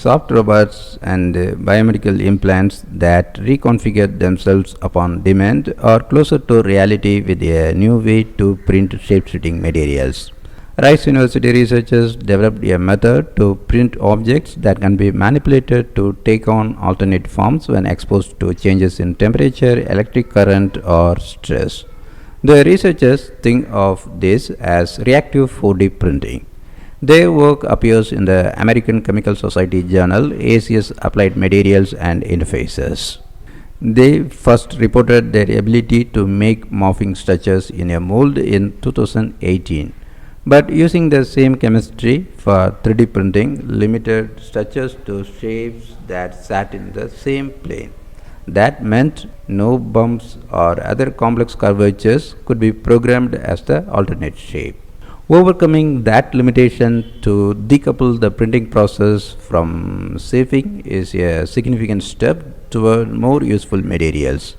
Soft robots and biomedical implants that reconfigure themselves upon demand are closer to reality with a new way to print shape-shifting materials. Rice University researchers developed a method to print objects that can be manipulated to take on alternate forms when exposed to changes in temperature, electric current, or stress. The researchers think of this as reactive 4D printing. Their work appears in the American Chemical Society journal ACS Applied Materials and Interfaces. They first reported their ability to make morphing structures in a mold in 2018. But using the same chemistry for 3D printing limited structures to shapes that sat in the same plane. That meant no bumps or other complex curvatures could be programmed as the alternate shape. Overcoming that limitation to decouple the printing process from shaping is a significant step toward more useful materials.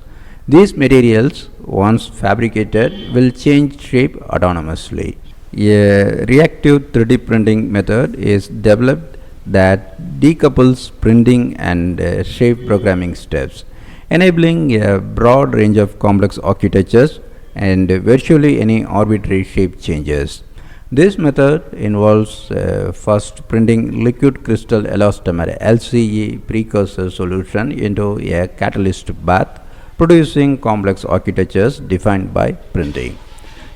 These materials, once fabricated, will change shape autonomously. A reactive 3D printing method is developed that decouples printing and shape programming steps, enabling a broad range of complex architectures and virtually any arbitrary shape changes. This method involves first printing liquid crystal elastomer LCE precursor solution into a catalyst bath, producing complex architectures defined by printing.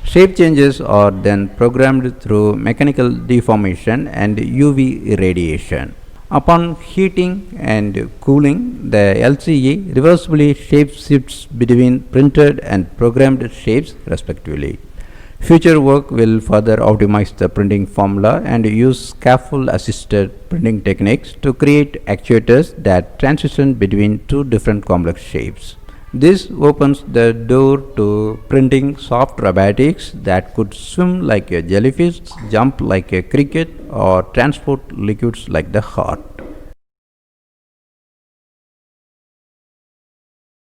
Shape changes are then programmed through mechanical deformation and UV irradiation. Upon heating and cooling, the LCE reversibly shape shifts between printed and programmed shapes respectively. Future work will further optimize the printing formula and use scaffold assisted printing techniques to create actuators that transition between two different complex shapes. This opens the door to printing soft robotics that could swim like a jellyfish, jump like a cricket, or transport liquids like the heart.